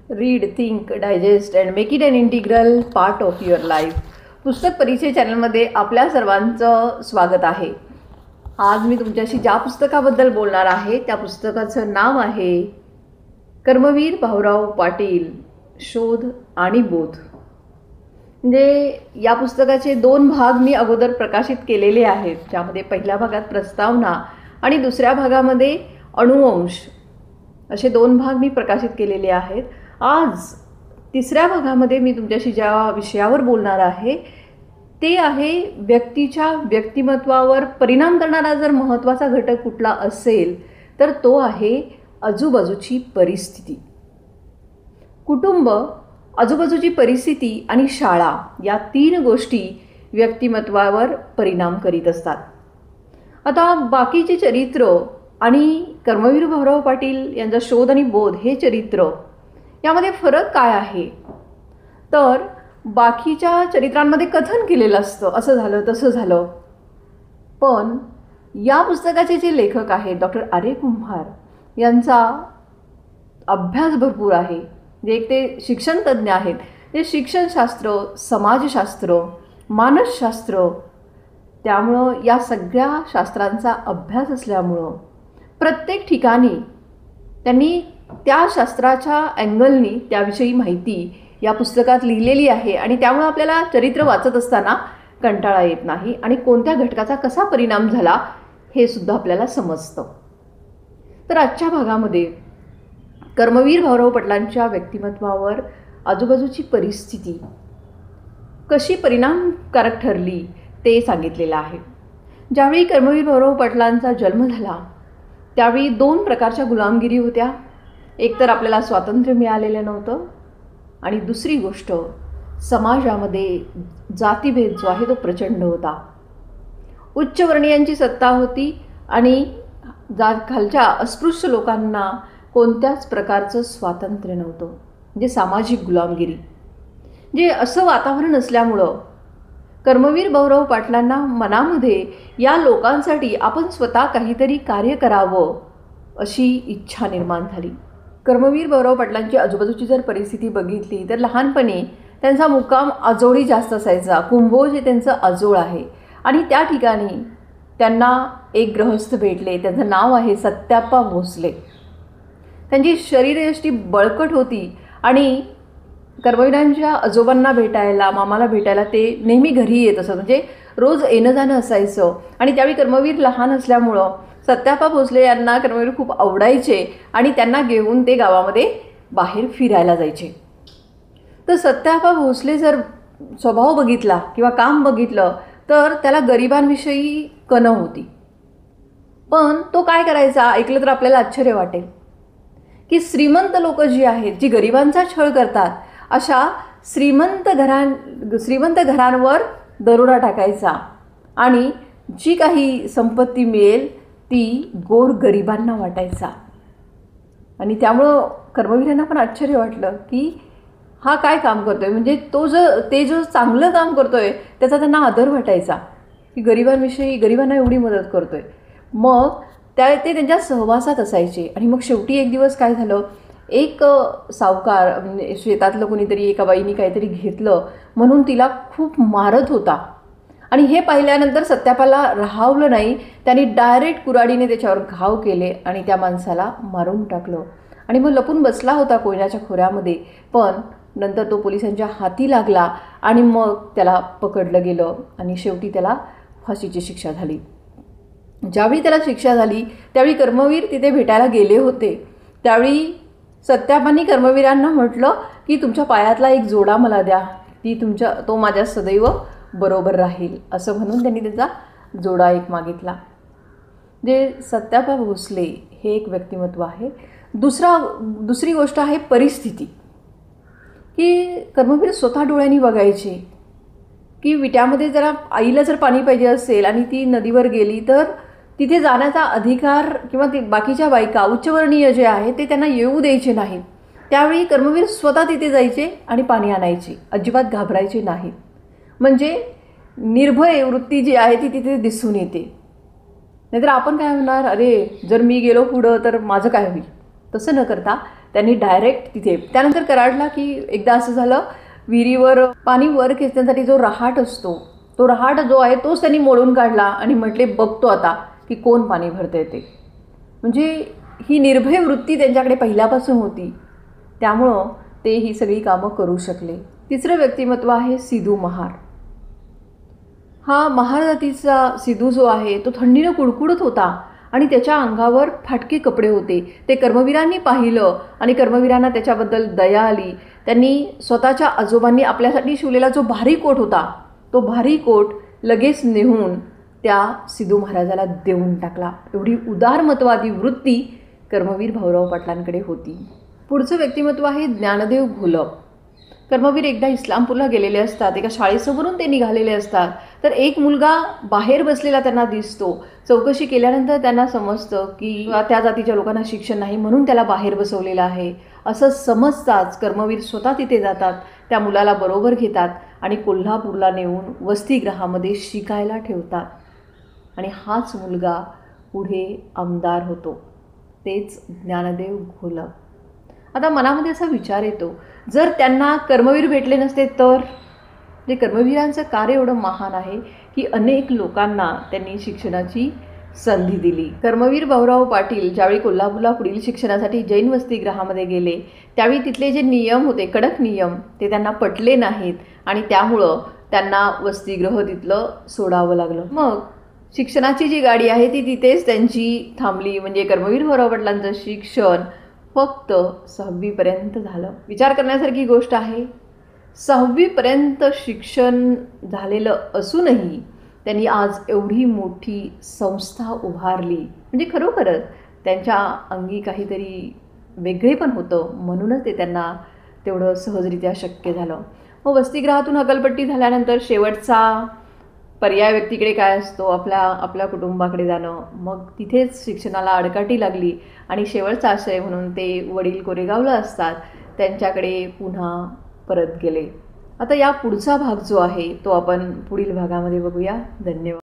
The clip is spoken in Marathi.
Read, think, digest and make it an integral part of your life. पुस्तक परिचय चॅनलमध्ये आपल्या सर्वांचं स्वागत आहे. आज मी तुमच्याशी ज्या पुस्तकाबद्दल बोलणार आहे त्या पुस्तकाचं नाव आहे कर्मवीर भाऊराव पाटील, शोध आणि बोध. म्हणजे या पुस्तकाचे 2 भाग मी अगोदर प्रकाशित केलेले आहेत, ज्यामध्ये पहिल्या भागात प्रस्तावना आणि दुसऱ्या भागामध्ये अणुवंश असे 2 भाग मी प्रकाशित केलेले आहेत. आज तिसऱ्या भागामध्ये मी तुमच्याशी ज्या विषयावर बोलणार आहे ते आहे व्यक्तीच्या व्यक्तिमत्वावर परिणाम करणारा जर महत्त्वाचा घटक कुठला असेल तर तो आहे आजूबाजूची परिस्थिती. कुटुंब, आजूबाजूची परिस्थिती आणि शाळा या 3 गोष्टी व्यक्तिमत्वावर परिणाम करीत असतात. आता बाकीचे चरित्र आणि कर्मवीर भाऊराव पाटील यांचा शोध आणि बोध हे चरित्र यामध्ये फरक काय आहे तर बाकीच्या चरित्रांमध्ये कथन केलेलं असतं, असं झालं तसं झालं. पण या पुस्तकाचे जे लेखक आहेत डॉक्टर आर्य कुंभार यांचा अभ्यास भरपूर आहे. जे एक ते शिक्षण तज्ज्ञ आहेत, ते शिक्षणशास्त्र, समाजशास्त्र, मानसशास्त्र, त्यामुळं या सगळ्या शास्त्रांचा अभ्यास असल्यामुळं प्रत्येक ठिकाणी त्यांनी त्या शास्त्राच्या अँगलनी त्याविषयी माहिती या पुस्तकात लिहिलेली आहे आणि त्यामुळं आपल्याला चरित्र वाचत असताना कंटाळा येत नाही आणि कोणत्या घटकाचा कसा परिणाम झाला हे सुद्धा आपल्याला समजतं. तर आजच्या भागामध्ये कर्मवीर भाऊराव पाटलांच्या व्यक्तिमत्वावर आजूबाजूची परिस्थिती कशी परिणामकारक ठरली ते सांगितलेलं आहे. ज्यावेळी कर्मवीर भाऊराव पाटलांचा जन्म झाला त्यावेळी 2 प्रकारच्या गुलामगिरी होत्या. एक तर आपल्याला स्वातंत्र्य मिळालेलं नव्हतं आणि दुसरी गोष्ट समाजामध्ये जातीभेद जो आहे तो प्रचंड होता. उच्चवर्णीयांची सत्ता होती आणि खालच्या अस्पृश्य लोकांना कोणत्याच प्रकारचं स्वातंत्र्य नव्हतं, म्हणजे सामाजिक गुलामगिरी. जे असं वातावरण असल्यामुळं कर्मवीर भाऊराव पाटलांना मनामध्ये या लोकांसाठी आपण स्वतः काहीतरी कार्य करावं अशी इच्छा निर्माण झाली. कर्मवीर भाऊराव पाटलांची आजूबाजूची जर परिस्थिती बघितली तर लहानपणी त्यांचा मुक्काम आजोळी जास्त असायचा. कुंभोज हे त्यांचं आजोळ आहे आणि त्या ठिकाणी त्यांना एक गृहस्थ भेटले. त्यांचं नाव आहे सत्याप्पा भोसले. त्यांची शरीरयष्टी बळकट होती आणि कर्मवीरांच्या आजोबांना भेटायला, मामाला भेटायला ते नेहमी घरी येत असत, म्हणजे रोज येणं जाणं असायचं. आणि त्यावेळी कर्मवीर लहान असल्यामुळं सत्याप्पा भोसले यांना कर्मवीर खूप आवडायचे आणि त्यांना घेऊन ते गावामध्ये बाहेर फिरायला जायचे. तर सत्याप्पा भोसले जर स्वभाव बघितला किंवा काम बघितलं तर त्याला गरिबांविषयी कण होती. पण तो काय करायचा ऐकलं तर आपल्याला आश्चर्य वाटेल की श्रीमंत लोक जी आहेत, जी गरिबांचा छळ करतात, अशा श्रीमंत घरांवर दरोडा टाकायचा आणि जी काही संपत्ती मिळेल ती गोर गरिबांना वाटायचा. आणि त्यामुळं कर्मवीरांना पण आश्चर्य वाटलं की हा काय काम करतोय, म्हणजे ते जो चांगलं काम करतोय त्याचा त्यांना आदर वाटायचा की गरिबांना एवढी मदत करतोय. मग ते त्यांच्या सहवासात असायचे. आणि मग शेवटी एक दिवस काय झालं, एक सावकार म्हणजे शेतातलं कोणीतरी एका बाईनी काहीतरी घेतलं म्हणून तिला खूप मारत होता. आणि हे पाहिल्यानंतर सत्यापाला राहावलं नाही. त्यांनी डायरेक्ट कुऱ्हाडीने त्याच्यावर घाव केले आणि त्या माणसाला मारून टाकलं. आणि मग लपून बसला होता कोयनाच्या खोऱ्यामध्ये. पण नंतर तो पोलिसांच्या हाती लागला आणि मग त्याला पकडलं गेलं आणि शेवटी त्याला फाशीची शिक्षा झाली. ज्यावेळी त्याला शिक्षा झाली त्यावेळी कर्मवीर तिथे भेटायला गेले होते. त्यावेळी सत्यापांनी कर्मवीरांना म्हटलं की तुमच्या पायातला एक जोडा मला द्या, तो माझ्या सदैव बरोबर राहील, असं म्हणून त्यांनी त्याचा जोडा एक मागितला. जे सत्याप्पा भोसले हे एक व्यक्तिमत्व आहे. दुसरी गोष्ट आहे परिस्थिती, की कर्मवीर स्वतः डोळ्यांनी बघायचे की विट्यामध्ये आईला जर पाणी पाहिजे असेल आणि ती नदीवर गेली तर तिथे जाण्याचा अधिकार किंवा ते बाकीच्या बायका उच्चवर्णीय जे आहेत ते त्यांना येऊ द्यायचे नाहीत. त्यावेळी कर्मवीर स्वतः तिथे जायचे आणि पाणी आणायचे, अजिबात घाबरायचे नाहीत. म्हणजे निर्भय वृत्ती जी आहे ती तिथे दिसून येते. नाहीतर आपण काय म्हणणार, अरे जर मी गेलो पुढं तर माझं काय होईल, तसं न करता त्यांनी डायरेक्ट तिथे, त्यानंतर कराडला की एकदा असं झालं, विहिरीवर पाणी वर खेचण्यासाठी जो रहाट असतो, तो रहाट जो आहे तोच त्यांनी मोडून काढला आणि म्हटले बघतो आता की कोण पाणी भरते ते. म्हणजे ही निर्भय वृत्ती त्यांच्याकडे पहिल्यापासून होती, त्यामुळं ते ही सगळी कामं करू शकले. तिसरं व्यक्तिमत्व आहे सिधू महार. हा महार जातीचा सिधू जो आहे तो थंडीनं कुडकुडत होता आणि त्याच्या अंगावर फाटके कपडे होते. ते कर्मवीरांनी पाहिलं आणि कर्मवीरांना त्याच्याबद्दल दया आली. त्यांनी स्वतःच्या आजोबांनी आपल्यासाठी शिवलेला जो भारी कोट होता, तो भारी कोट लगेच नेऊन त्या सिधू महाराजाला देऊन टाकला. एवढी उदारमतवादी वृत्ती कर्मवीर भाऊराव पाटलांकडे होती. पुढचं व्यक्तिमत्व आहे ज्ञानदेव घोलप. कर्मवीर एकदा इस्लामपूरला गेलेले असतात. एका शाळेसमोरून ते निघालेले असतात, तर एक मुलगा बाहेर बसलेला त्यांना दिसतो. चौकशी केल्यानंतर त्यांना समजतं की त्या जातीच्या लोकांना शिक्षण नाही म्हणून त्याला बाहेर बसवलेलं आहे. असं समजताच कर्मवीर स्वतः तिथे जातात, त्या मुलाला बरोबर घेतात आणि कोल्हापूरला नेऊन वसतिगृहामध्ये शिकायला ठेवतात. आणि हाच मुलगा पुढे आमदार होतो, तेच ज्ञानदेव घोलप. आता मनामध्ये असा विचार येतो, जर त्यांना कर्मवीर भेटले नसते तर? जे कर्मवीरांचं कार्य एवढं महान आहे की अनेक लोकांना त्यांनी शिक्षणाची संधी दिली. कर्मवीर भाऊराव पाटील ज्यावेळी कोल्हापूरला पुढील शिक्षणासाठी जैन वसतिगृहामध्ये गेले, त्यावेळी तिथले जे नियम होते, कडक नियम, ते त्यांना पटले नाहीत आणि त्यामुळं त्यांना वसतिगृह तिथलं सोडावं लागलं. मग शिक्षणाची जी गाडी आहे ती तिथेच त्यांची थांबली. म्हणजे कर्मवीर भाऊराव पाटलांचं शिक्षण फक्त 6वीपर्यंत झालं. विचार करण्यासारखी गोष्ट आहे. 6वीपर्यंत शिक्षण झालेलं असूनही त्यांनी आज एवढी मोठी संस्था उभारली. म्हणजे खरोखरच त्यांच्या अंगी काहीतरी वेगळे पण होतं, म्हणूनच ते त्यांना तेवढं सहजरित्या शक्य झालं. मग वसतिगृहातून हकलपट्टी झाल्यानंतर शेवटचा पर्याय व्यक्तीकडे काय असतो? आपल्या कुटुंबाकडे जाणं. मग तिथेच शिक्षणाला आडकाठी लागली आणि शेवटचा आशय म्हणून ते वडील कोरेगावला असतात, त्यांच्याकडे पुन्हा परत गेले. आता या पुढचा भाग जो आहे तो आपण पुढील भागामध्ये बघूया. धन्यवाद.